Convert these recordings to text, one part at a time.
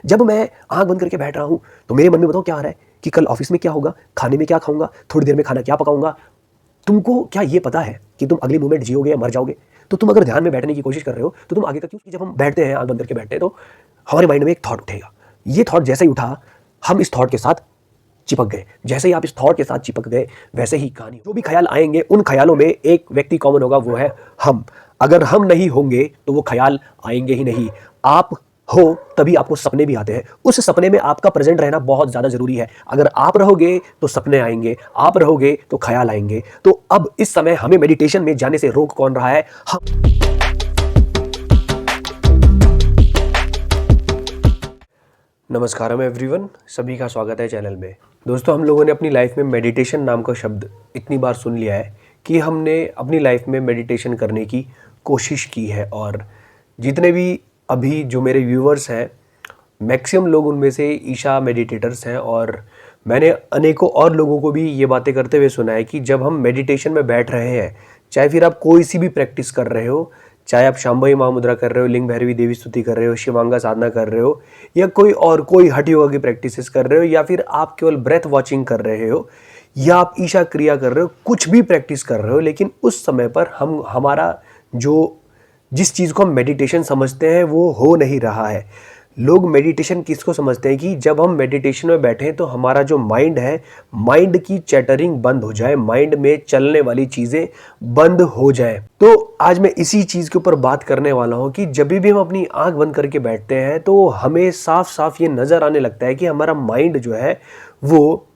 जब मैं आँख बंद करके बैठ रहा हूँ तो मेरे मन में बताओ क्या आ रहा है कि कल ऑफिस में क्या होगा, खाने में क्या खाऊंगा, थोड़ी देर में खाना क्या पकाऊंगा। तुमको क्या ये पता है कि तुम अगले मोमेंट जियोगे या मर जाओगे? तो तुम अगर ध्यान में बैठने की कोशिश कर रहे हो तो तुम आगे का क्यों? जब हम बैठते हैं, आँख बंद करके बैठते हैं, तो हमारे माइंड में एक थॉट उठेगा। ये थॉट जैसे ही उठा, हम इस थॉट के साथ चिपक गए। जैसे ही आप इस थॉट के साथ चिपक गए, वैसे ही कहानी, जो भी ख्याल आएंगे उन ख्यालों में एक व्यक्ति कॉमन होगा, वो है हम। अगर हम नहीं होंगे तो वो ख्याल आएंगे ही नहीं। आप हो तभी आपको सपने भी आते हैं। उस सपने में आपका प्रेजेंट रहना बहुत ज़्यादा ज़रूरी है। अगर आप रहोगे तो सपने आएंगे, आप रहोगे तो ख्याल आएंगे। तो अब इस समय हमें मेडिटेशन में जाने से रोक कौन रहा है? हम। नमस्कारम एवरीवन, सभी का स्वागत है चैनल में। दोस्तों, हम लोगों ने अपनी लाइफ में मेडिटेशन नाम का शब्द इतनी बार सुन लिया है कि हमने अपनी लाइफ में मेडिटेशन करने की कोशिश की है। और जितने भी अभी जो मेरे व्यूअर्स हैं, मैक्सिमम लोग उनमें से ईशा मेडिटेटर्स हैं। और मैंने अनेकों और लोगों को भी ये बातें करते हुए सुना है कि जब हम मेडिटेशन में बैठ रहे हैं, चाहे फिर आप कोई सी भी प्रैक्टिस कर रहे हो, चाहे आप शांभवी महामुद्रा कर रहे हो, लिंग भैरवी देवी स्तुति कर रहे हो, शिवांगा साधना कर रहे हो, या कोई हठ योगा की प्रैक्टिसेस कर रहे हो, या फिर आप केवल ब्रेथ वॉचिंग कर रहे हो, या आप ईशा क्रिया कर रहे हो, कुछ भी प्रैक्टिस कर रहे हो, लेकिन उस समय पर हमारा जिस चीज़ को हम मेडिटेशन समझते हैं वो हो नहीं रहा है। लोग मेडिटेशन किसको समझते हैं कि जब हम मेडिटेशन में बैठे तो हमारा जो माइंड है, माइंड की चैटरिंग बंद हो जाए, माइंड में चलने वाली चीज़ें बंद हो जाए। तो आज मैं इसी चीज़ के ऊपर बात करने वाला हूँ कि जब भी हम अपनी आंख बंद करके बैठते हैं तो हमें साफ साफ ये नज़र आने लगता है कि हमारा माइंड जो है वो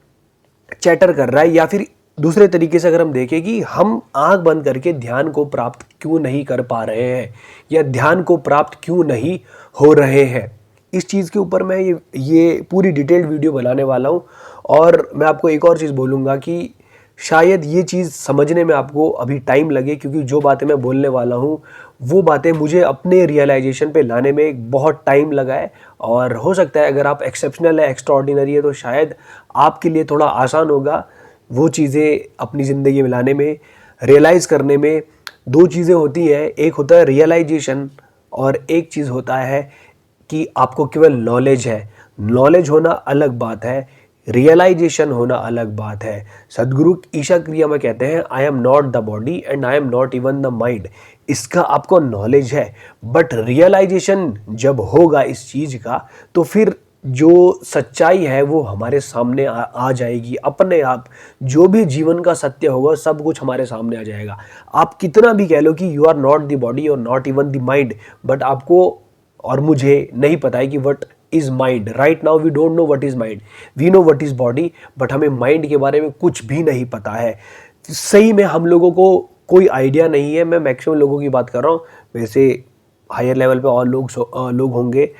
चैटर कर रहा है। या फिर दूसरे तरीके से अगर हम देखें कि हम आंख बंद करके ध्यान को प्राप्त क्यों नहीं कर पा रहे हैं, या ध्यान को प्राप्त क्यों नहीं हो रहे हैं, इस चीज़ के ऊपर मैं ये पूरी डिटेल्ड वीडियो बनाने वाला हूँ। और मैं आपको एक और चीज़ बोलूँगा कि शायद ये चीज़ समझने में आपको अभी टाइम लगे, क्योंकि जो बातें मैं बोलने वाला हूँ वो बातें मुझे अपने रियलाइजेशन पे लाने में एक बहुत टाइम लगा है। और हो सकता है अगर आप एक्सेप्शनल है, एक्स्ट्राऑर्डिनरी है, तो शायद आपके लिए थोड़ा आसान होगा वो चीज़ें अपनी ज़िंदगी में लाने में, रियलाइज़ करने में। दो चीज़ें होती हैं, एक होता है रियलाइजेशन और एक चीज़ होता है कि आपको केवल नॉलेज है। नॉलेज होना अलग बात है, रियलाइजेशन होना अलग बात है। सदगुरु ईशा क्रिया में कहते हैं, I am not the body and I am not even the mind. इसका आपको नॉलेज है, बट रियलाइजेशन जब होगा इस चीज़ का, तो फिर जो सच्चाई है वो हमारे सामने आ जाएगी अपने आप। जो भी जीवन का सत्य होगा सब कुछ हमारे सामने आ जाएगा। आप कितना भी कह लो कि you are not the body और not even the mind, but आपको और मुझे नहीं पता है कि what is mind. Right now we don't know what is mind, we know what is body, but हमें माइंड के बारे में कुछ भी नहीं पता है। सही में हम लोगों को कोई आइडिया नहीं है। मैं मैक्सिमम लोगों की बात कर रहा हूँ, वैसे हायर लेवल पे और लोग होंगे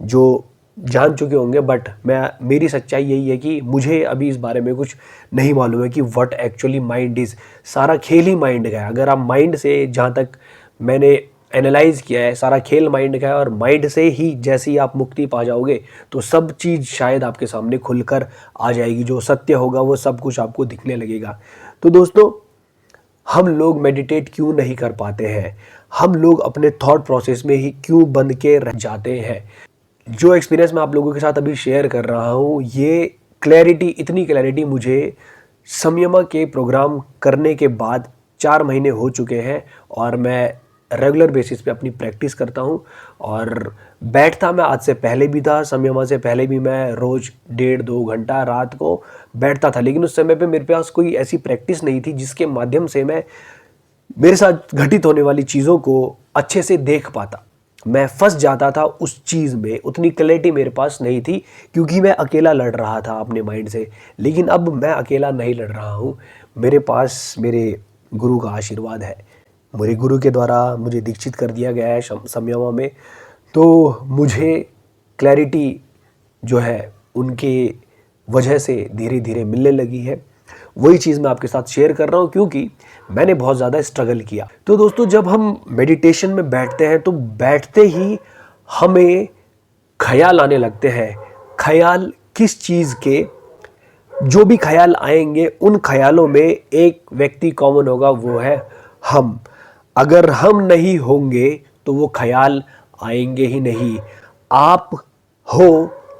जो जान चुके होंगे, बट मेरी सच्चाई यही है कि मुझे अभी इस बारे में कुछ नहीं मालूम है कि व्हाट एक्चुअली माइंड इज़। सारा खेल ही माइंड का है। अगर आप माइंड से, जहाँ तक मैंने एनालाइज किया है, सारा खेल माइंड का है, और माइंड से ही जैसे ही आप मुक्ति पा जाओगे तो सब चीज़ शायद आपके सामने खुलकर आ जाएगी। जो सत्य होगा वो सब कुछ आपको दिखने लगेगा। तो दोस्तों, हम लोग मेडिटेट क्यों नहीं कर पाते हैं? हम लोग अपने थॉट प्रोसेस में ही क्यों बंद के रह जाते हैं? जो एक्सपीरियंस मैं आप लोगों के साथ अभी शेयर कर रहा हूँ, ये इतनी क्लैरिटी मुझे संयमा के प्रोग्राम करने के बाद 4 महीने हो चुके हैं। और मैं रेगुलर बेसिस पे अपनी प्रैक्टिस करता हूँ। और बैठता मैं आज से पहले भी था, संयमा से पहले भी मैं रोज़ 1.5-2 घंटा रात को बैठता था। लेकिन उस समय पे मेरे पास कोई ऐसी प्रैक्टिस नहीं थी जिसके माध्यम से मैं मेरे साथ घटित होने वाली चीज़ों को अच्छे से देख पाता। मैं फंस जाता था उस चीज़ में, उतनी क्लैरिटी मेरे पास नहीं थी, क्योंकि मैं अकेला लड़ रहा था अपने माइंड से। लेकिन अब मैं अकेला नहीं लड़ रहा हूँ, मेरे पास मेरे गुरु का आशीर्वाद है। मेरे गुरु के द्वारा मुझे दीक्षित कर दिया गया है संयमा में, तो मुझे क्लैरिटी जो है उनके वजह से धीरे धीरे मिलने लगी है। वही चीज़ मैं आपके साथ शेयर कर रहा हूँ, क्योंकि मैंने बहुत ज़्यादा स्ट्रगल किया। तो दोस्तों, जब हम मेडिटेशन में बैठते हैं तो बैठते ही हमें ख्याल आने लगते हैं। ख्याल किस चीज़ के? जो भी ख्याल आएंगे उन ख्यालों में एक व्यक्ति कॉमन होगा, वो है हम। अगर हम नहीं होंगे तो वो ख्याल आएंगे ही नहीं। आप हो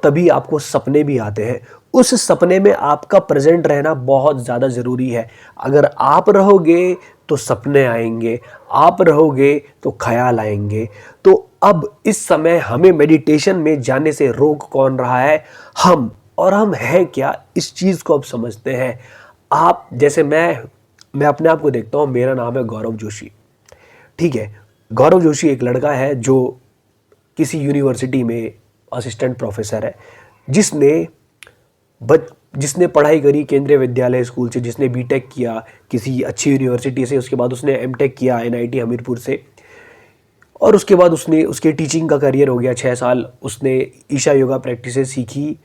तभी आपको सपने भी आते हैं। उस सपने में आपका प्रेजेंट रहना बहुत ज़्यादा ज़रूरी है। अगर आप रहोगे तो सपने आएंगे, आप रहोगे तो ख्याल आएंगे। तो अब इस समय हमें मेडिटेशन में जाने से रोक कौन रहा है? हम। और हम हैं क्या, इस चीज़ को अब समझते हैं। आप जैसे मैं अपने आप को देखता हूँ, मेरा नाम है गौरव जोशी, ठीक है। गौरव जोशी एक लड़का है जो किसी यूनिवर्सिटी में असिस्टेंट प्रोफेसर है, जिसने जिसने पढ़ाई करी केंद्रीय विद्यालय स्कूल से, जिसने बीटेक किया किसी अच्छी यूनिवर्सिटी से, उसके बाद उसने एमटेक किया एनआईटी हमीरपुर से, और उसके बाद उसने उसके टीचिंग का करियर हो गया 6 साल। उसने ईशा योगा प्रैक्टिसेस सीखी।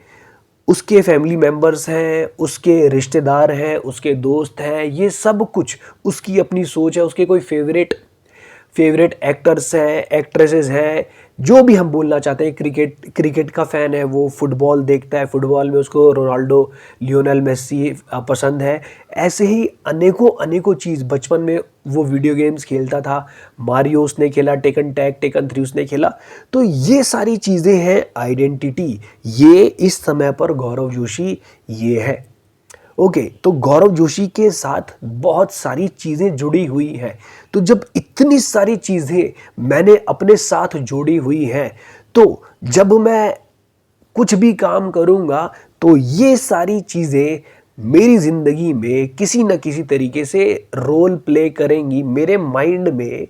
उसके फैमिली मेम्बर्स हैं, उसके रिश्तेदार हैं, उसके दोस्त हैं, ये सब कुछ उसकी अपनी सोच है। उसके कोई फेवरेट एक्टर्स हैं, एक्ट्रेसेस हैं, जो भी हम बोलना चाहते हैं। क्रिकेट का फ़ैन है, वो फुटबॉल देखता है, फुटबॉल में उसको रोनाल्डो, लियोनेल मेसी पसंद है। ऐसे ही अनेकों चीज़। बचपन में वो वीडियो गेम्स खेलता था, मारियो उसने खेला, टेकन 3 उसने खेला। तो ये सारी चीज़ें हैं आइडेंटिटी। ये इस समय पर गौरव जोशी ये है। ओके, तो गौरव जोशी के साथ बहुत सारी चीज़ें जुड़ी हुई हैं। तो जब इतनी सारी चीज़ें मैंने अपने साथ जोड़ी हुई हैं, तो जब मैं कुछ भी काम करूँगा तो ये सारी चीज़ें मेरी ज़िंदगी में किसी न किसी तरीके से रोल प्ले करेंगी। मेरे माइंड में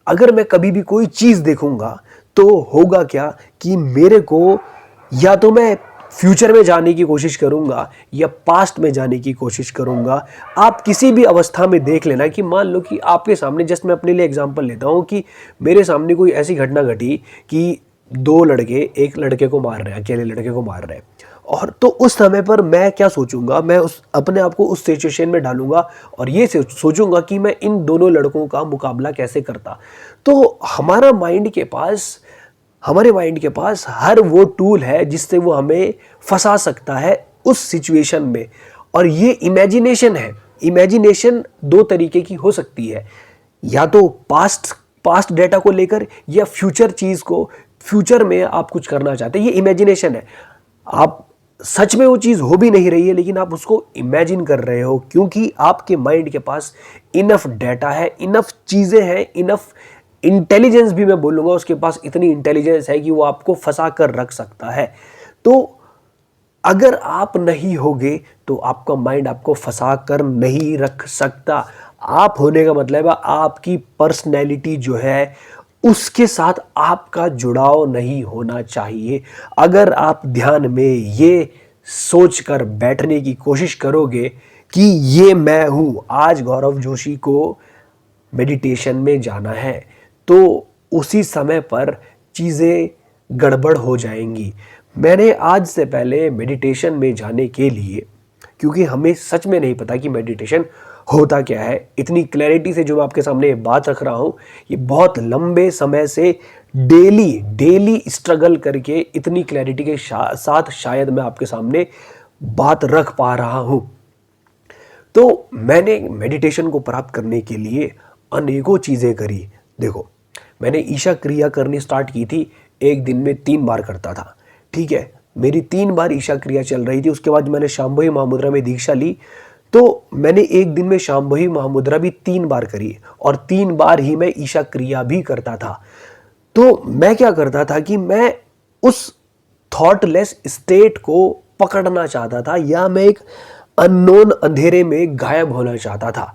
अगर मैं कभी भी कोई चीज़ देखूँगा तो होगा क्या कि मेरे को या तो मैं फ्यूचर में जाने की कोशिश करूंगा या पास्ट में जाने की कोशिश करूंगा। आप किसी भी अवस्था में देख लेना कि मान लो कि आपके सामने, जस्ट मैं अपने लिए एग्जांपल लेता हूं कि मेरे सामने कोई ऐसी घटना घटी कि 2 लड़के एक लड़के को मार रहे हैं, अकेले लड़के को मार रहे हैं। और तो उस समय पर मैं क्या सोचूंगा, मैं अपने आप को उस सिचुएशन में डालूंगा और ये सोचूंगा कि मैं इन दोनों लड़कों का मुकाबला कैसे करता। तो हमारे माइंड के पास हर वो टूल है जिससे वो हमें फंसा सकता है उस सिचुएशन में। और ये इमेजिनेशन है। इमेजिनेशन 2 तरीके की हो सकती है, या तो पास्ट डेटा को लेकर, या फ्यूचर चीज़ को, फ्यूचर में आप कुछ करना चाहते हैं, ये इमेजिनेशन है। आप सच में वो चीज़ हो भी नहीं रही है, लेकिन आप उसको इमेजिन कर रहे हो, क्योंकि आपके माइंड के पास इनफ डेटा है, इनफ चीज़ें हैं, इनफ इंटेलिजेंस भी मैं बोलूँगा। उसके पास इतनी इंटेलिजेंस है कि वो आपको फंसा कर रख सकता है। तो अगर आप नहीं होगे तो आपका माइंड आपको फंसा कर नहीं रख सकता। आप होने का मतलब है आपकी पर्सनैलिटी जो है उसके साथ आपका जुड़ाव नहीं होना चाहिए। अगर आप ध्यान में ये सोच कर बैठने की कोशिश करोगे कि ये मैं हूँ, आज गौरव जोशी को मेडिटेशन में जाना है, तो उसी समय पर चीज़ें गड़बड़ हो जाएंगी। मैंने आज से पहले मेडिटेशन में जाने के लिए, क्योंकि हमें सच में नहीं पता कि मेडिटेशन होता क्या है, इतनी क्लैरिटी से जो मैं आपके सामने बात रख रहा हूँ, ये बहुत लंबे समय से डेली स्ट्रगल करके इतनी क्लैरिटी के साथ शायद मैं आपके सामने बात रख पा रहा हूँ। तो मैंने मेडिटेशन को प्राप्त करने के लिए अनेकों चीज़ें करी। देखो, मैंने ईशा क्रिया करनी स्टार्ट की थी, एक दिन में 3 बार करता था, ठीक है। मेरी 3 बार ईशा क्रिया चल रही थी। उसके बाद मैंने शांभवी महामुद्रा में दीक्षा ली, तो मैंने एक दिन में शांभवी महामुद्रा भी 3 बार करी, और 3 बार ही मैं ईशा क्रिया भी करता था। तो मैं क्या करता था कि मैं उस थॉटलेस स्टेट को पकड़ना चाहता था, या मैं एक अननोन अंधेरे में गायब होना चाहता था,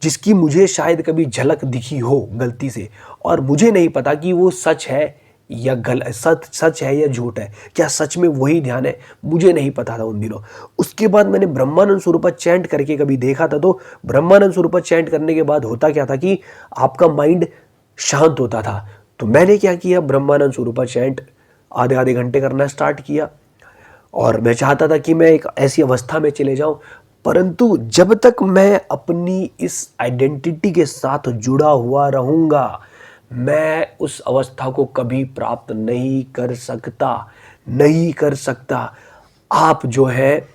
जिसकी मुझे शायद कभी झलक दिखी हो गलती से, और मुझे नहीं पता कि वो सच है या सच है या झूठ है। क्या सच में वही ध्यान है, मुझे नहीं पता था उन दिनों। उसके बाद मैंने ब्रह्मानंद स्वरूपा चैंट करके कभी देखा था। तो ब्रह्मानंद स्वरूपा चैंट करने के बाद होता क्या था कि आपका माइंड शांत होता था। तो मैंने क्या किया, ब्रह्मानंद स्वरूपा चैंट आधे घंटे करना स्टार्ट किया, और मैं चाहता था कि मैं एक ऐसी अवस्था में चले जाऊं। परंतु जब तक मैं अपनी इस आइडेंटिटी के साथ जुड़ा हुआ रहूंगा, मैं उस अवस्था को कभी प्राप्त नहीं कर सकता। आप जो है,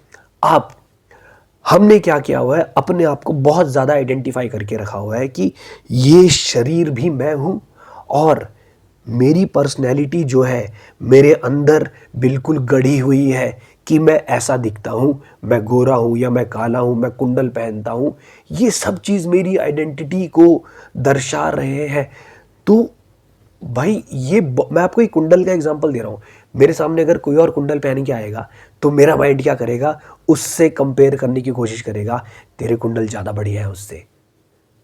हमने क्या किया हुआ है, अपने आप को बहुत ज़्यादा आइडेंटिफाई करके रखा हुआ है कि ये शरीर भी मैं हूँ, और मेरी पर्सनैलिटी जो है मेरे अंदर बिल्कुल गढ़ी हुई है कि मैं ऐसा दिखता हूँ, मैं गोरा हूँ या मैं काला हूँ, मैं कुंडल पहनता हूँ, ये सब चीज़ मेरी आइडेंटिटी को दर्शा रहे हैं। तो भाई मैं आपको एक कुंडल का एग्जांपल दे रहा हूँ। मेरे सामने अगर कोई और कुंडल पहन के आएगा तो मेरा माइंड क्या करेगा, उससे कंपेयर करने की कोशिश करेगा, तेरे कुंडल ज़्यादा बढ़िया है उससे,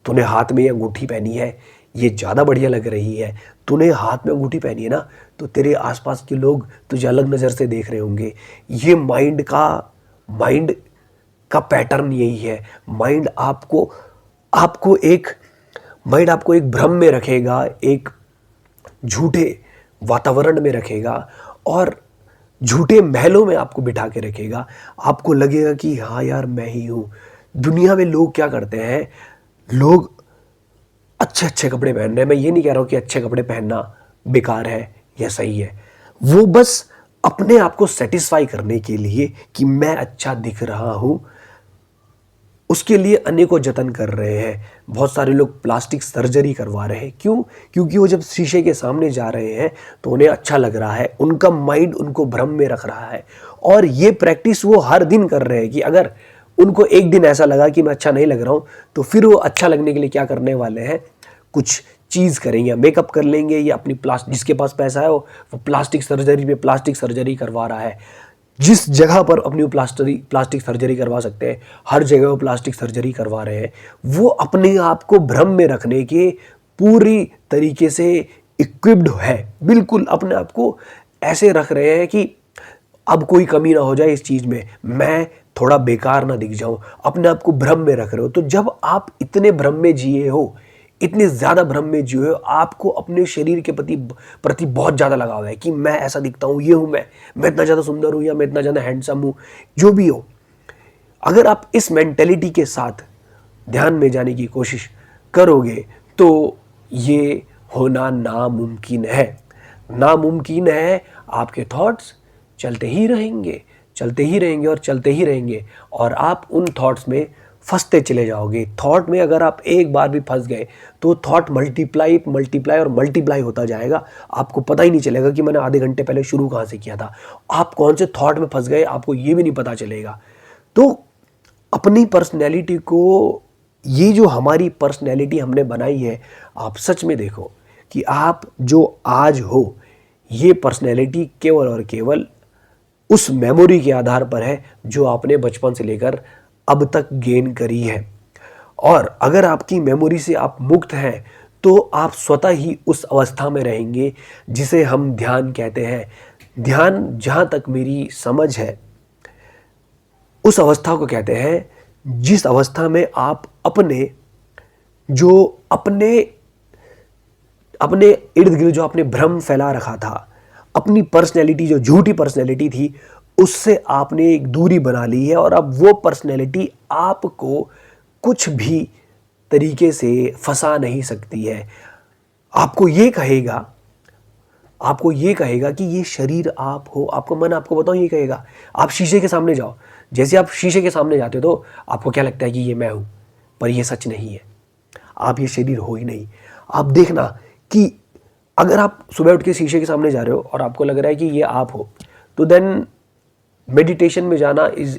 तूने हाथ में ये अंगूठी पहनी है ये ज़्यादा बढ़िया लग रही है, तूने हाथ में अंगूठी पहनी है ना, तो तेरे आसपास के लोग तुझे अलग नज़र से देख रहे होंगे। ये माइंड का पैटर्न यही है। माइंड आपको आपको एक माइंड आपको एक भ्रम में रखेगा, एक झूठे वातावरण में रखेगा और झूठे महलों में आपको बिठा के रखेगा। आपको लगेगा कि हाँ यार मैं ही हूँ। दुनिया में लोग क्या करते हैं, लोग अच्छे अच्छे कपड़े पहन रहे हैं। मैं ये नहीं कह रहा हूँ कि अच्छे कपड़े पहनना बेकार है या सही है, वो बस अपने आप को सेटिस्फाई करने के लिए कि मैं अच्छा दिख रहा हूँ, उसके लिए अनेकों जतन कर रहे हैं। बहुत सारे लोग प्लास्टिक सर्जरी करवा रहे हैं। क्यों? क्योंकि वो जब शीशे के सामने जा रहे हैं तो उन्हें अच्छा लग रहा है, उनका माइंड उनको भ्रम में रख रहा है। और ये प्रैक्टिस वो हर दिन कर रहे हैं कि अगर उनको एक दिन ऐसा लगा कि मैं अच्छा नहीं लग रहा हूँ, तो फिर वो अच्छा लगने के लिए क्या करने वाले हैं, कुछ चीज़ करेंगे, मेकअप कर लेंगे, या अपनी जिसके पास पैसा है वो प्लास्टिक सर्जरी करवा रहा है। जिस जगह पर अपनी प्लास्टिक सर्जरी करवा सकते हैं, हर जगह वो प्लास्टिक सर्जरी करवा रहे हैं। वो अपने आप को भ्रम में रखने के पूरी तरीके से इक्विप्ड है, बिल्कुल अपने आप को ऐसे रख रहे हैं कि अब कोई कमी ना हो जाए इस चीज़ में, मैं थोड़ा बेकार ना दिख जाऊं, अपने आप को भ्रम में रख रहे हो। तो जब आप इतने भ्रम में जिए हो, इतने ज़्यादा भ्रम में जिए हो, आपको अपने शरीर के प्रति बहुत ज़्यादा लगाव है कि मैं ऐसा दिखता हूँ, ये हूँ मैं इतना ज़्यादा सुंदर हूँ या मैं इतना ज़्यादा हैंडसम हूँ, जो भी हो। अगर आप इस मेंटेलिटी के साथ ध्यान में जाने की कोशिश करोगे तो ये होना नामुमकिन है। नामुमकिन है। आपके थॉट्स चलते ही रहेंगे, चलते ही रहेंगे और चलते ही रहेंगे, और आप उन थॉट्स में फंसते चले जाओगे। थॉट में अगर आप एक बार भी फंस गए तो थॉट मल्टीप्लाई होता जाएगा। आपको पता ही नहीं चलेगा कि मैंने आधे घंटे पहले शुरू कहाँ से किया था। आप कौन से थॉट में फंस गए आपको ये भी नहीं पता चलेगा। तो अपनी पर्सनैलिटी को, ये जो हमारी पर्सनैलिटी हमने बनाई है, आप सच में देखो कि आप जो आज हो, ये पर्सनैलिटी केवल और केवल उस मेमोरी के आधार पर है जो आपने बचपन से लेकर अब तक गेन करी है। और अगर आपकी मेमोरी से आप मुक्त हैं तो आप स्वतः ही उस अवस्था में रहेंगे जिसे हम ध्यान कहते हैं। ध्यान, जहाँ तक मेरी समझ है, उस अवस्था को कहते हैं जिस अवस्था में आप अपने इर्द गिर्द जो आपने भ्रम फैला रखा था, अपनी पर्सनैलिटी जो झूठी पर्सनैलिटी थी, उससे आपने एक दूरी बना ली है। और अब वो पर्सनैलिटी आपको कुछ भी तरीके से फंसा नहीं सकती है। आपको ये कहेगा कि ये शरीर आप हो। आपको मन आपको बताओ ये कहेगा। आप शीशे के सामने जाओ, जैसे आप शीशे के सामने जाते हो तो आपको क्या लगता है कि ये मैं हूँ, पर ये सच नहीं है, आप ये शरीर हो ही नहीं। आप देखना कि अगर आप सुबह उठ के शीशे के सामने जा रहे हो और आपको लग रहा है कि ये आप हो, तो देन मेडिटेशन में जाना इज़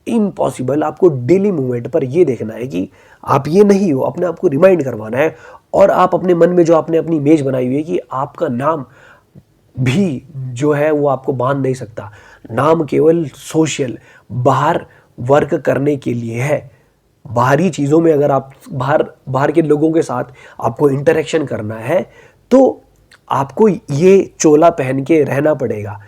इम्पॉसिबल। आपको डेली मूवमेंट पर ये देखना है कि आप ये नहीं हो, अपने आप को रिमाइंड करवाना है। और आप अपने मन में जो आपने अपनी इमेज बनाई हुई है कि आपका नाम भी जो है वो आपको बांध नहीं सकता। नाम केवल सोशल, बाहर वर्क करने के लिए है। बाहरी चीज़ों में अगर आप बाहर के लोगों के साथ आपको इंटरेक्शन करना है तो आपको ये चोला पहन के रहना पड़ेगा।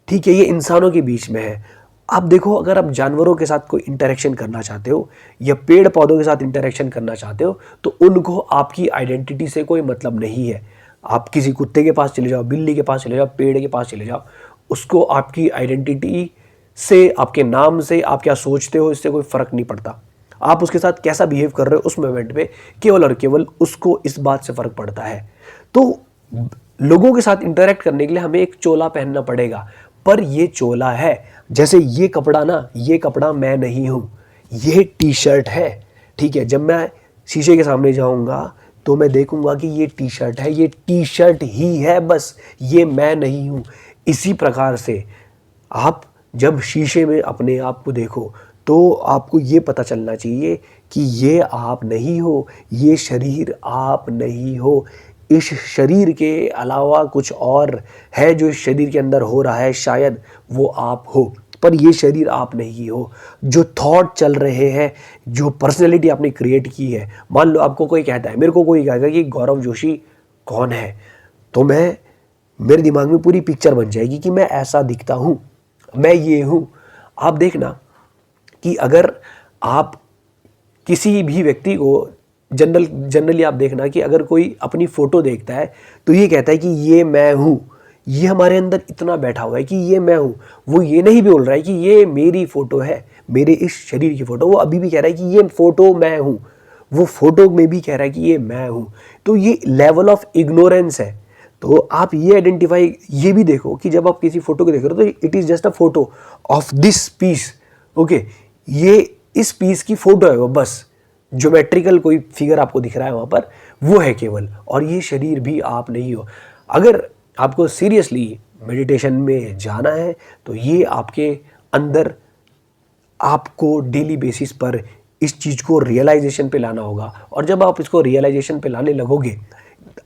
ठीक है, ये इंसानों के बीच में है। आप देखो, अगर आप जानवरों के साथ कोई इंटरेक्शन करना चाहते हो या पेड़ पौधों के साथ इंटरेक्शन करना चाहते हो तो उनको आपकी आइडेंटिटी से कोई मतलब नहीं है। आप किसी कुत्ते के पास चले जाओ, बिल्ली के पास चले जाओ, पेड़ के पास चले जाओ, उसको आपकी आइडेंटिटी से, आपके नाम से, आप क्या सोचते हो, इससे कोई फ़र्क नहीं पड़ता। आप उसके साथ कैसा बिहेव कर रहे हो उस मोमेंट में केवल और केवल उसको इस बात से फ़र्क पड़ता है। तो लोगों के साथ इंटरेक्ट करने के लिए हमें एक चोला पहनना पड़ेगा, पर ये चोला है। जैसे ये कपड़ा मैं नहीं हूँ, ये टी शर्ट है। ठीक है, जब मैं शीशे के सामने जाऊँगा तो मैं देखूंगा कि ये टी शर्ट है, ये टी शर्ट ही है बस, ये मैं नहीं हूँ। इसी प्रकार से आप जब शीशे में अपने आप को देखो तो आपको ये पता चलना चाहिए कि ये आप नहीं हो, ये शरीर आप नहीं हो। इस शरीर के अलावा कुछ और है जो इस शरीर के अंदर हो रहा है, शायद वो आप हो, पर ये शरीर आप नहीं हो। जो थॉट चल रहे हैं, जो पर्सनैलिटी आपने क्रिएट की है, मान लो आपको कोई कहता है, मेरे को कोई कहेगा कि गौरव जोशी कौन है, तो मेरे दिमाग में पूरी पिक्चर बन जाएगी कि मैं ऐसा दिखता हूँ, मैं ये हूँ। आप देखना कि अगर आप किसी भी व्यक्ति को जनरली आप देखना कि अगर कोई अपनी फ़ोटो देखता है तो ये कहता है कि ये मैं हूँ। ये हमारे अंदर इतना बैठा हुआ है कि ये मैं हूँ। वो ये नहीं बोल रहा है कि ये मेरी फ़ोटो है, मेरे इस शरीर की फ़ोटो। वो अभी भी कह रहा है कि ये फ़ोटो मैं हूँ। वो फ़ोटो में भी कह रहा है कि ये मैं हूँ। तो ये लेवल ऑफ इग्नोरेंस है। तो आप ये आइडेंटिफाई ये भी देखो कि जब आप किसी फ़ोटो को देख रहे हो तो it is just a photo of this piece. Okay, ये इस पीस की फ़ोटो है, वो बस ज्योमेट्रिकल कोई फिगर आपको दिख रहा है वहाँ पर, वो है केवल। और ये शरीर भी आप नहीं हो। अगर आपको सीरियसली मेडिटेशन में जाना है तो ये आपके अंदर आपको डेली बेसिस पर इस चीज़ को रियलाइजेशन पे लाना होगा। और जब आप इसको रियलाइजेशन पे लाने लगोगे,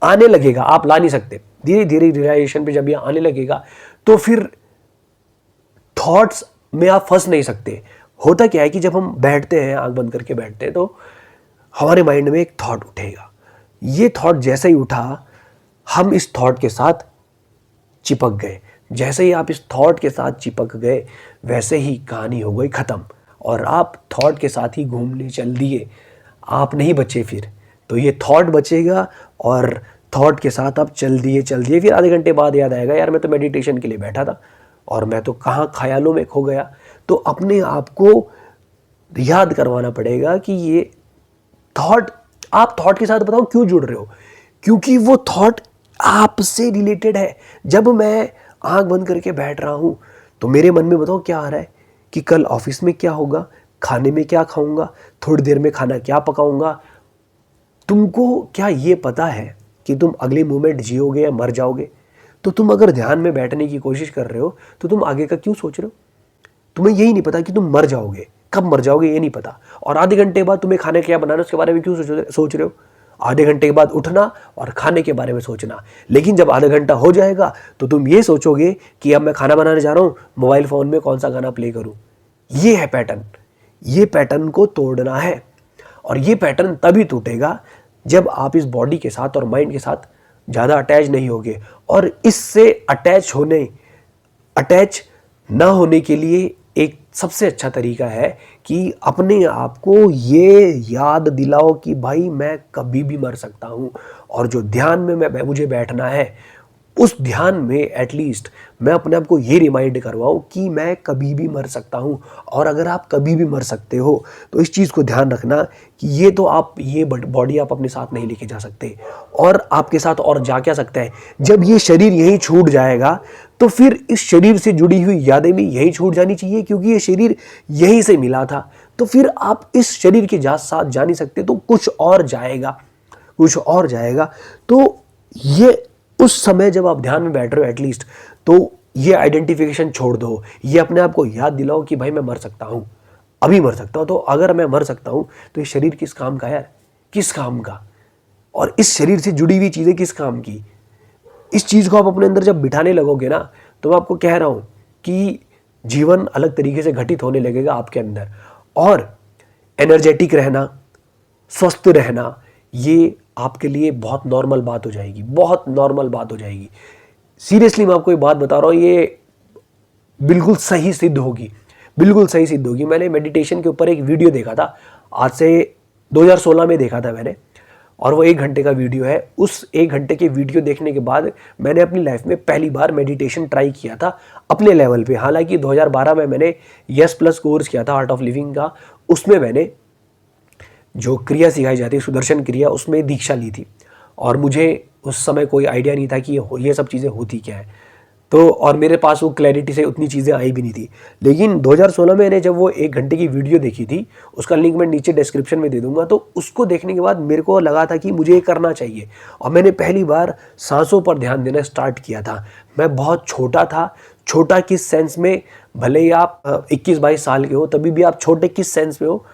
आने लगेगा, आप ला नहीं सकते, धीरे धीरे रियलाइजेशन पे जब ये आने लगेगा तो फिर थॉट्स में आप फंस नहीं सकते। होता क्या है कि जब हम बैठते हैं, आंख बंद करके बैठते हैं, तो हमारे माइंड में एक थॉट उठेगा। ये थॉट जैसे ही उठा, हम इस थॉट के साथ चिपक गए। जैसे ही आप इस थॉट के साथ चिपक गए, वैसे ही कहानी हो गई ख़त्म, और आप थॉट के साथ ही घूमने चल दिए। आप नहीं बचे फिर, तो ये थॉट बचेगा और थॉट के साथ आप चल दिए। फिर आधे घंटे बाद याद आएगा, यार मैं तो मेडिटेशन के लिए बैठा था और मैं तो कहाँ ख्यालों में खो गया। तो अपने आप को याद करवाना पड़ेगा कि ये थॉट, आप थॉट के साथ बताओ क्यों जुड़ रहे हो, क्योंकि वो थॉट आपसे रिलेटेड है। जब मैं आंख बंद करके बैठ रहा हूं तो मेरे मन में बताओ क्या आ रहा है कि कल ऑफिस में क्या होगा, खाने में क्या खाऊंगा, थोड़ी देर में खाना क्या पकाऊंगा। तुमको क्या ये पता है कि तुम अगले मोमेंट जियोगे या मर जाओगे? तो तुम अगर ध्यान में बैठने की कोशिश कर रहे हो तो तुम आगे का क्यों सोच रहे हो? तुम्हें यही नहीं पता कि तुम मर जाओगे, कब मर जाओगे ये नहीं पता। और आधे घंटे बाद तुम्हें खाने क्या बनाना उसके बारे में क्यों सोच रहे हो? आधे घंटे के बाद उठना और खाने के बारे में सोचना। लेकिन जब आधा घंटा हो जाएगा तो तुम ये सोचोगे कि अब मैं खाना बनाने जा रहा हूँ, मोबाइल फ़ोन में कौन सा गाना प्ले करूँ। ये है पैटर्न। ये पैटर्न को तोड़ना है, और ये पैटर्न तभी टूटेगा जब आप इस बॉडी के साथ और माइंड के साथ ज़्यादा अटैच नहीं होगे। और इससे अटैच ना होने के लिए एक सबसे अच्छा तरीका है कि अपने आप को ये याद दिलाओ कि भाई मैं कभी भी मर सकता हूँ। और जो ध्यान में मुझे बैठना है, उस ध्यान में एटलीस्ट मैं अपने आप को ये रिमाइंड करवाऊँ कि मैं कभी भी मर सकता हूँ। और अगर आप कभी भी मर सकते हो तो इस चीज़ को ध्यान रखना कि ये तो आप, ये बॉडी आप अपने साथ नहीं लेके जा सकते। और आपके साथ और जा क्या सकता है, जब ये शरीर यहीं छूट जाएगा तो फिर इस शरीर से जुड़ी हुई यादें भी यहीं छूट जानी चाहिए, क्योंकि ये शरीर यहीं से मिला था। तो फिर आप इस शरीर के साथ जा नहीं सकते, तो कुछ और जाएगा। तो ये उस समय जब आप ध्यान में बैठ रहे हो एटलीस्ट, तो ये आइडेंटिफिकेशन छोड़ दो। ये अपने आप को याद दिलाओ कि भाई मैं मर सकता हूँ, अभी मर सकता हूँ। तो अगर मैं मर सकता हूँ तो ये शरीर किस काम का यार, किस काम का? और इस शरीर से जुड़ी हुई चीज़ें किस काम की? इस चीज़ को आप अपने अंदर जब बिठाने लगोगे ना, तो मैं आपको कह रहा हूँ कि जीवन अलग तरीके से घटित होने लगेगा आपके अंदर। और एनर्जेटिक रहना, स्वस्थ रहना, ये आपके लिए बहुत नॉर्मल बात हो जाएगी, बहुत नॉर्मल बात हो जाएगी। सीरियसली मैं आपको एक बात बता रहा हूँ, ये बिल्कुल सही सिद्ध होगी, बिल्कुल सही सिद्ध होगी। मैंने मेडिटेशन के ऊपर एक वीडियो देखा था, आज से 2016 में देखा था मैंने, और वो 1 घंटे का वीडियो है। उस 1 घंटे के वीडियो देखने के बाद मैंने अपनी लाइफ में पहली बार मेडिटेशन ट्राई किया था अपने लेवल पे। हालांकि 2012 में मैंने यस प्लस कोर्स किया था आर्ट ऑफ लिविंग का, उसमें मैंने जो क्रिया सिखाई जाती है सुदर्शन क्रिया, उसमें दीक्षा ली थी। और मुझे उस समय कोई आइडिया नहीं था कि ये सब चीज़ें होती क्या है। तो और मेरे पास वो क्लैरिटी से उतनी चीज़ें आई भी नहीं थी। लेकिन 2016 में मैंने जब वो 1 घंटे की वीडियो देखी थी, उसका लिंक मैं नीचे डिस्क्रिप्शन में दे दूँगा, तो उसको देखने के बाद मेरे को लगा था कि मुझे ये करना चाहिए और मैंने पहली बार साँसों पर ध्यान देना स्टार्ट किया था। मैं बहुत छोटा था, छोटा किस सेंस में, भले ही आप 21-22 साल के हो, तभी भी आप छोटे किस सेंस में हो,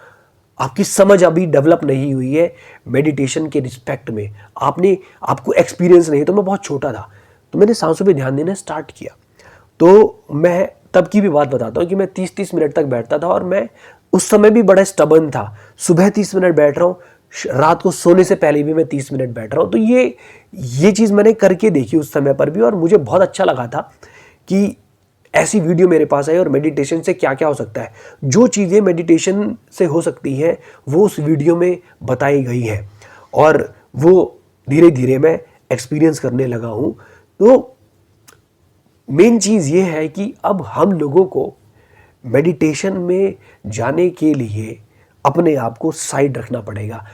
आपकी समझ अभी डेवलप नहीं हुई है मेडिटेशन के रिस्पेक्ट में, आपको एक्सपीरियंस नहीं है। तो मैं बहुत छोटा था, तो मैंने सांसों पे ध्यान देना स्टार्ट किया। तो मैं तब की भी बात बताता हूँ कि मैं 30-30 मिनट तक बैठता था और मैं उस समय भी बड़ा स्टबर्न था। सुबह 30 मिनट बैठ रहा हूँ, रात को सोने से पहले भी मैं 30 मिनट बैठ रहा हूँ। तो ये चीज़ मैंने करके देखी उस समय पर भी और मुझे बहुत अच्छा लगा था कि ऐसी वीडियो मेरे पास आई और मेडिटेशन से क्या क्या हो सकता है। जो चीज़ें मेडिटेशन से हो सकती हैं वो उस वीडियो में बताई गई है और वो धीरे धीरे मैं एक्सपीरियंस करने लगा हूँ। तो मेन चीज़ ये है कि अब हम लोगों को मेडिटेशन में जाने के लिए अपने आप को साइड रखना पड़ेगा।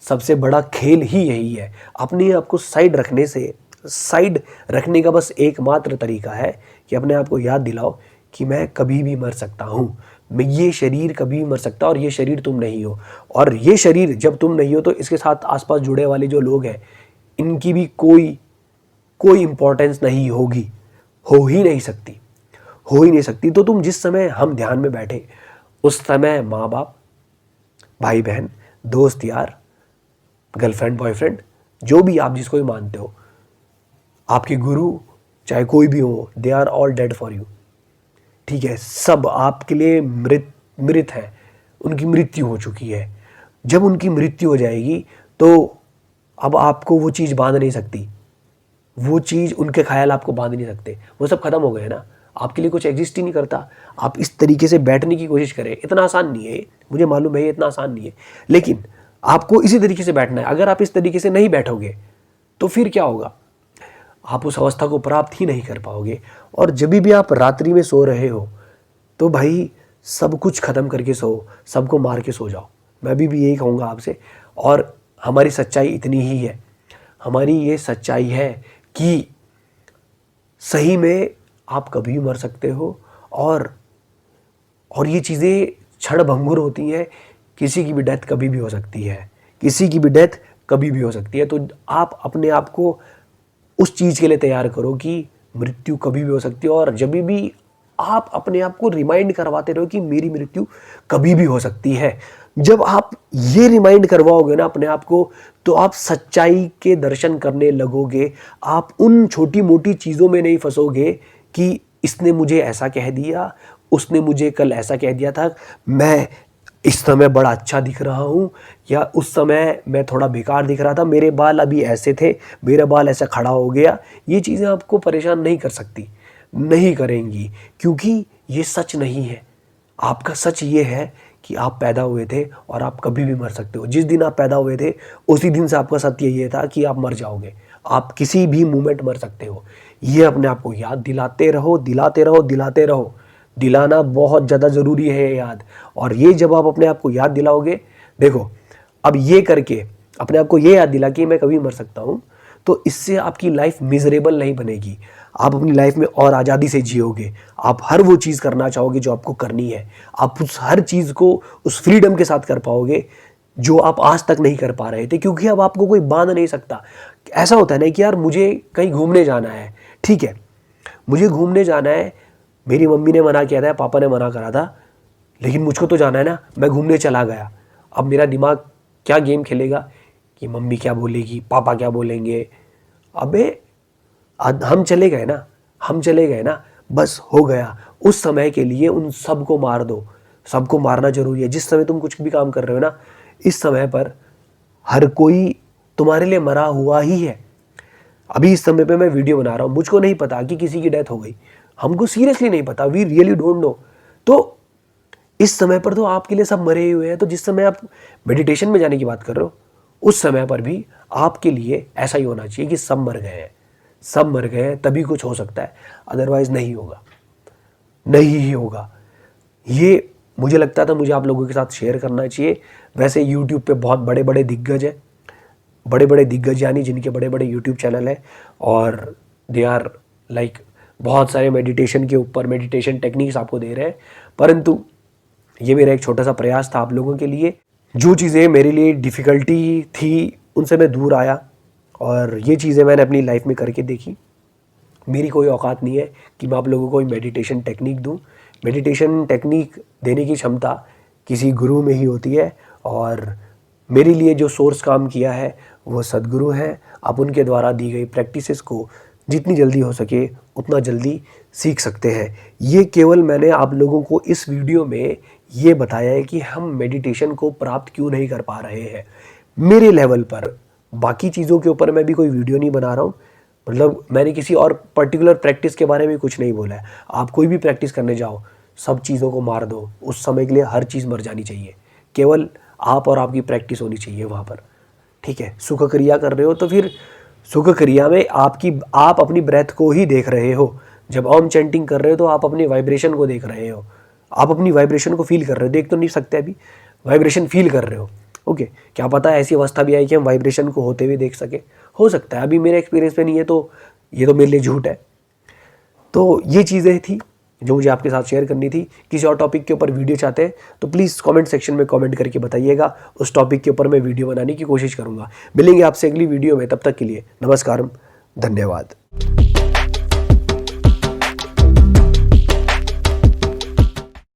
सबसे बड़ा खेल ही यही है। अपने आप को साइड रखने का बस एकमात्र तरीका है कि अपने आप को याद दिलाओ कि मैं कभी भी मर सकता हूँ, मैं ये शरीर कभी भी मर सकता और ये शरीर तुम नहीं हो। और ये शरीर जब तुम नहीं हो तो इसके साथ आसपास जुड़े वाले जो लोग हैं इनकी भी कोई इंपॉर्टेंस नहीं होगी, हो ही नहीं सकती। तो तुम जिस समय हम ध्यान में बैठे उस समय माँ बाप, भाई बहन, दोस्त यार, गर्लफ्रेंड बॉयफ्रेंड, जो भी आप जिसको भी मानते हो, आपके गुरु चाहे कोई भी हो, they are all dead for you. ठीक है, सब आपके लिए मृत है, उनकी मृत्यु हो चुकी है। जब उनकी मृत्यु हो जाएगी तो अब आपको वो चीज़ बांध नहीं सकती, वो चीज़, उनके ख्याल आपको बांध नहीं सकते, वो सब खत्म हो गए ना, आपके लिए कुछ एग्जिस्ट ही नहीं करता। आप इस तरीके से बैठने की कोशिश करें, इतना आसान नहीं है, मुझे मालूम है ये इतना आसान नहीं है, लेकिन आपको इसी तरीके से बैठना है। अगर आप इस तरीके से नहीं बैठोगे तो फिर क्या होगा, आप उस अवस्था को प्राप्त ही नहीं कर पाओगे। और जब भी आप रात्रि में सो रहे हो तो भाई सब कुछ ख़त्म करके सो, सबको मार के सो जाओ। मैं भी यही कहूँगा आपसे। और हमारी सच्चाई इतनी ही है, हमारी ये सच्चाई है कि सही में आप कभी भी मर सकते हो और ये चीज़ें क्षण भंगुर होती हैं। किसी की भी डेथ कभी भी हो सकती है, किसी की भी डेथ कभी भी हो सकती है। तो आप अपने आप को उस चीज़ के लिए तैयार करो कि मृत्यु कभी भी हो सकती है। और जब भी आप अपने आप को रिमाइंड करवाते रहो कि मेरी मृत्यु कभी भी हो सकती है, जब आप ये रिमाइंड करवाओगे ना अपने आप को, तो आप सच्चाई के दर्शन करने लगोगे। आप उन छोटी मोटी चीज़ों में नहीं फंसोगे कि इसने मुझे ऐसा कह दिया, उसने मुझे कल ऐसा कह दिया था, मैं इस समय बड़ा अच्छा दिख रहा हूँ, या उस समय मैं थोड़ा बेकार दिख रहा था, मेरे बाल अभी ऐसे थे, मेरा बाल ऐसा खड़ा हो गया। ये चीज़ें आपको परेशान नहीं कर सकती, नहीं करेंगी, क्योंकि ये सच नहीं है। आपका सच ये है कि आप पैदा हुए थे और आप कभी भी मर सकते हो। जिस दिन आप पैदा हुए थे उसी दिन से आपका सत्य ये था कि आप मर जाओगे, आप किसी भी मोमेंट मर सकते हो। ये अपने आप को याद दिलाते रहो। दिलाना बहुत ज़्यादा ज़रूरी है याद। और ये जब आप अपने आप को याद दिलाओगे, देखो अब ये करके अपने आप को ये याद दिला कि मैं कभी मर सकता हूँ, तो इससे आपकी लाइफ मिजरेबल नहीं बनेगी। आप अपनी लाइफ में और आज़ादी से जियोगे। आप हर वो चीज़ करना चाहोगे जो आपको करनी है। आप उस हर चीज़ को उस फ्रीडम के साथ कर पाओगे जो आप आज तक नहीं कर पा रहे थे, क्योंकि अब आपको कोई बांध नहीं सकता। ऐसा होता है ना कि यार मुझे कहीं घूमने जाना है, ठीक है, मुझे घूमने जाना है, मेरी मम्मी ने मना किया था, पापा ने मना करा था, लेकिन मुझको तो जाना है ना, मैं घूमने चला गया। अब मेरा दिमाग क्या गेम खेलेगा कि मम्मी क्या बोलेगी, पापा क्या बोलेंगे। अबे हम चले गए ना, बस हो गया। उस समय के लिए उन सबको मार दो, सबको मारना जरूरी है। जिस समय तुम कुछ भी काम कर रहे हो ना, इस समय पर हर कोई तुम्हारे लिए मरा हुआ ही है। अभी इस समय पे मैं वीडियो बना रहा हूँ, मुझको नहीं पता कि किसी की डेथ हो गई, हमको सीरियसली नहीं पता, वी रियली डोंट नो। तो इस समय पर तो आपके लिए सब मरे हुए हैं। तो जिस समय आप मेडिटेशन में जाने की बात कर रहे हो, उस समय पर भी आपके लिए ऐसा ही होना चाहिए कि सब मर गए हैं, तभी कुछ हो सकता है, अदरवाइज नहीं ही होगा। ये मुझे लगता था मुझे आप लोगों के साथ शेयर करना चाहिए। वैसे यूट्यूब पे बहुत बड़े बड़े दिग्गज यानी जिनके बड़े बड़े यूट्यूब चैनल है और दे आर लाइक बहुत सारे मेडिटेशन के ऊपर मेडिटेशन टेक्निक्स आपको दे रहे हैं, परंतु ये मेरा एक छोटा सा प्रयास था आप लोगों के लिए। जो चीज़ें मेरे लिए डिफ़िकल्टी थी उनसे मैं दूर आया और ये चीज़ें मैंने अपनी लाइफ में करके देखी। मेरी कोई औकात नहीं है कि मैं आप लोगों को कोई मेडिटेशन टेक्निक दूं। मेडिटेशन टेक्निक देने की क्षमता किसी गुरु में ही होती है और मेरे लिए जो सोर्स काम किया है वो सद्गुरु हैं। आप उनके द्वारा दी गई प्रैक्टिसेस को जितनी जल्दी हो सके उतना जल्दी सीख सकते हैं। ये केवल मैंने आप लोगों को इस वीडियो में ये बताया है कि हम मेडिटेशन को प्राप्त क्यों नहीं कर पा रहे हैं मेरे लेवल पर। बाकी चीज़ों के ऊपर मैं भी कोई वीडियो नहीं बना रहा हूँ, मतलब मैंने किसी और पर्टिकुलर प्रैक्टिस के बारे में कुछ नहीं बोला है। आप कोई भी प्रैक्टिस करने जाओ, सब चीज़ों को मार दो, उस समय के लिए हर चीज़ मर जानी चाहिए, केवल आप और आपकी प्रैक्टिस होनी चाहिए वहाँ पर, ठीक है। सुख क्रिया कर रहे हो तो फिर सुख क्रिया में आप अपनी ब्रेथ को ही देख रहे हो। जब ओम चैंटिंग कर रहे हो तो आप अपनी वाइब्रेशन को देख रहे हो, आप अपनी वाइब्रेशन को फील कर रहे हो। देख तो नहीं सकते अभी, वाइब्रेशन फील कर रहे हो, ओके। क्या पता ऐसी अवस्था भी आई कि हम वाइब्रेशन को होते हुए देख सके, हो सकता है। अभी मेरे एक्सपीरियंस में नहीं है तो ये तो मेरे लिए झूठ है। तो ये चीज़ें थी जो मुझे आपके साथ शेयर करनी थी। किसी और टॉपिक के ऊपर वीडियो चाहते हैं तो प्लीज़ कमेंट सेक्शन में कमेंट करके बताइएगा, उस टॉपिक के ऊपर मैं वीडियो बनाने की कोशिश करूँगा। मिलेंगे आपसे अगली वीडियो में, तब तक के लिए नमस्कारम, धन्यवाद।